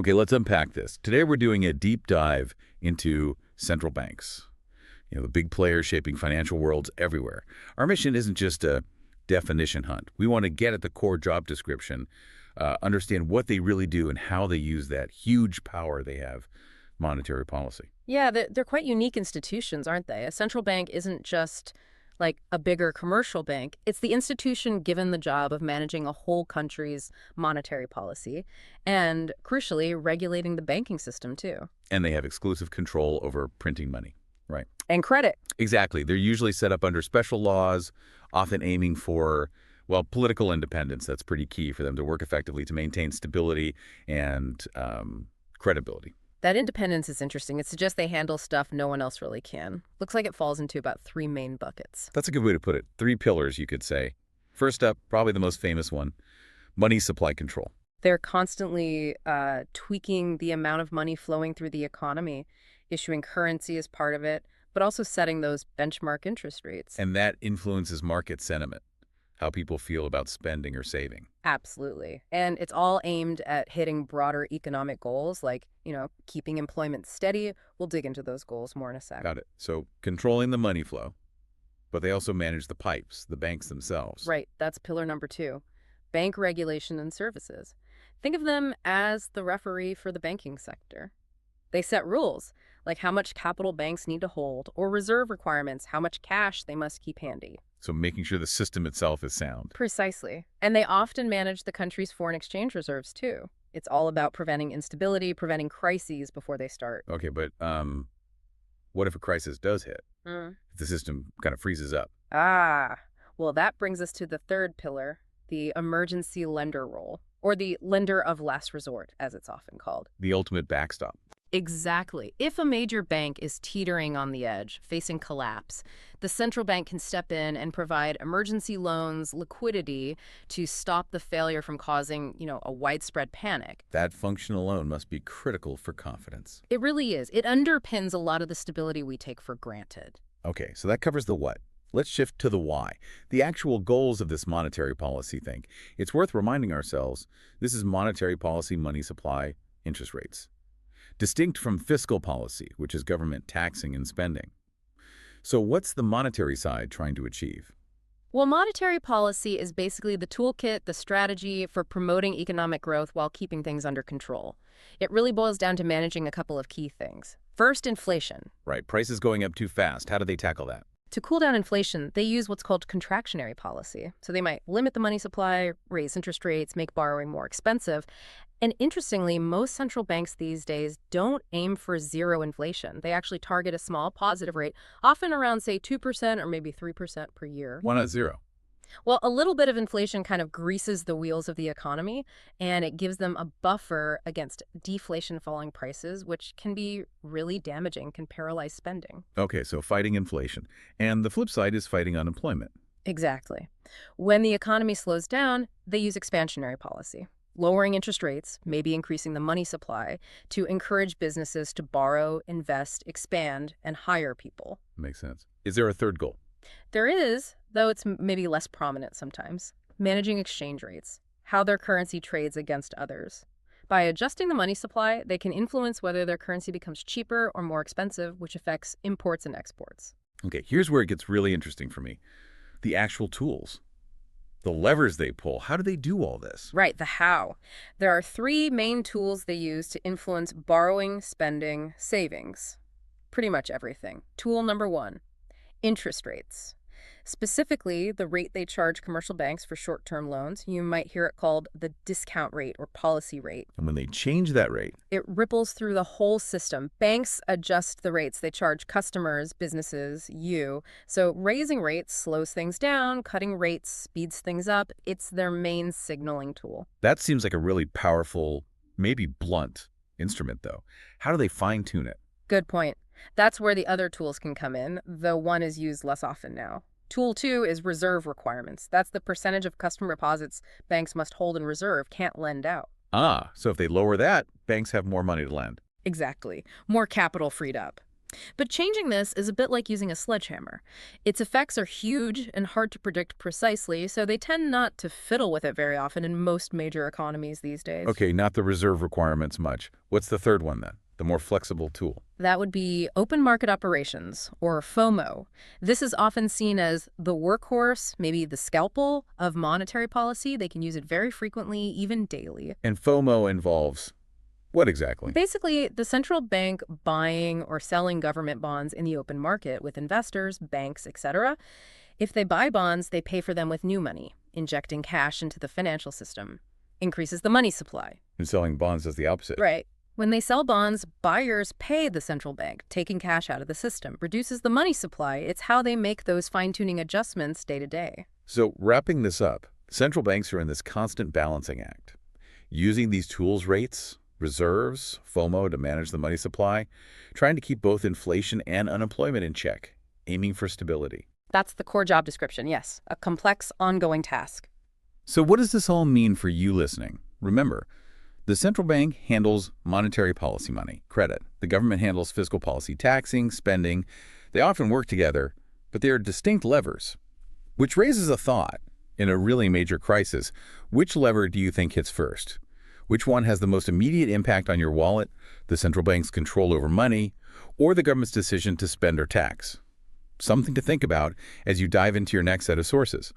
Okay, let's unpack this. Today we're doing a deep dive into central banks. The big players shaping financial worlds everywhere. Our mission isn't just a definition hunt. We want to get at the core job description, understand what they really do and how they use that huge power they have, monetary policy. Yeah, they're quite unique institutions, aren't they? A central bank isn't just like a bigger commercial bank. It's the institution given the job of managing a whole country's monetary policy and, crucially, regulating the banking system, too. And they have exclusive control over printing money, right? And credit. Exactly. They're usually set up under special laws, often aiming for, well, political independence. That's pretty key for them to work effectively to maintain stability and credibility. That independence is interesting. It suggests they handle stuff no one else really can. Looks like it falls into about three main buckets. That's a good way to put it. Three pillars, you could say. First up, probably the most famous one, money supply control. They're constantly tweaking the amount of money flowing through the economy, issuing currency as part of it, but also setting those benchmark interest rates. And that influences market sentiment, how people feel about spending or saving. Absolutely. And it's all aimed at hitting broader economic goals, like, keeping employment steady. We'll dig into those goals more in a sec. Got it. So controlling the money flow, but they also manage the pipes, the banks themselves. Right. That's pillar number 2. Bank regulation and services. Think of them as the referee for the banking sector. They set rules, like how much capital banks need to hold, or reserve requirements, how much cash they must keep handy. So making sure the system itself is sound. Precisely. And they often manage the country's foreign exchange reserves, too. It's all about preventing instability, preventing crises before they start. Okay, but what if a crisis does hit? Mm. If the system kind of freezes up? Well, that brings us to the third pillar, the emergency lender role, or the lender of last resort, as it's often called. The ultimate backstop. Exactly. If a major bank is teetering on the edge, facing collapse, the central bank can step in and provide emergency loans, liquidity to stop the failure from causing, a widespread panic. That function alone must be critical for confidence. It really is. It underpins a lot of the stability we take for granted. Okay, so that covers the what. Let's shift to the why, the actual goals of this monetary policy thing. It's worth reminding ourselves, this is monetary policy, money supply, interest rates. Distinct from fiscal policy, which is government taxing and spending. So what's the monetary side trying to achieve? Well, monetary policy is basically the toolkit, the strategy for promoting economic growth while keeping things under control. It really boils down to managing a couple of key things. First, inflation. Right, prices going up too fast. How do they tackle that? To cool down inflation, they use what's called contractionary policy. So they might limit the money supply, raise interest rates, make borrowing more expensive. And interestingly, most central banks these days don't aim for zero inflation. They actually target a small positive rate, often around, say, 2% or maybe 3% per year. Why not zero? Well, a little bit of inflation kind of greases the wheels of the economy, and it gives them a buffer against deflation falling prices, which can be really damaging, can paralyze spending. Okay, so fighting inflation. And the flip side is fighting unemployment. Exactly. When the economy slows down, they use expansionary policy, lowering interest rates, maybe increasing the money supply, to encourage businesses to borrow, invest, expand, and hire people. Makes sense. Is there a third goal? There is, though it's maybe less prominent sometimes, managing exchange rates, how their currency trades against others. By adjusting the money supply, they can influence whether their currency becomes cheaper or more expensive, which affects imports and exports. Okay, here's where it gets really interesting for me. The actual tools. The levers they pull. How do they do all this? Right, the how. There are 3 main tools they use to influence borrowing, spending, savings. Pretty much everything. Tool number 1, interest rates. Specifically, the rate they charge commercial banks for short-term loans. You might hear it called the discount rate or policy rate. And when they change that rate, It ripples through the whole system. Banks adjust the rates they charge customers, businesses, you. So raising rates slows things down, cutting rates speeds things up. It's their main signaling tool. that seems like a really powerful, maybe blunt instrument, though. How do they fine-tune it? Good point. That's where the other tools can come in, though one is used less often now. Tool 2 is reserve requirements. That's the percentage of customer deposits banks must hold in reserve, can't lend out. So if they lower that, banks have more money to lend. Exactly. More capital freed up. But changing this is a bit like using a sledgehammer. Its effects are huge and hard to predict precisely, so they tend not to fiddle with it very often in most major economies these days. Okay, not the reserve requirements much. What's the third one then? The more flexible tool. That would be open market operations, or FOMO. This is often seen as the workhorse, maybe the scalpel, of monetary policy. They can use it very frequently, even daily. And FOMO involves what exactly? Basically, the central bank buying or selling government bonds in the open market with investors, banks, etc. If they buy bonds, they pay for them with new money, injecting cash into the financial system. Increases the money supply. And selling bonds does the opposite. Right. When they sell bonds, buyers pay the central bank, taking cash out of the system. Reduces the money supply. It's how they make those fine-tuning adjustments day to day. So wrapping this up, central banks are in this constant balancing act, using these tools, rates, reserves, FOMO to manage the money supply, trying to keep both inflation and unemployment in check, aiming for stability. That's the core job description, yes. A complex, ongoing task. So what does this all mean for you listening? Remember, the central bank handles monetary policy money, credit. The government handles fiscal policy, taxing, spending. They often work together, but they are distinct levers. Which raises a thought. In a really major crisis, which lever do you think hits first? Which one has the most immediate impact on your wallet, the central bank's control over money, or the government's decision to spend or tax? Something to think about as you dive into your next set of sources.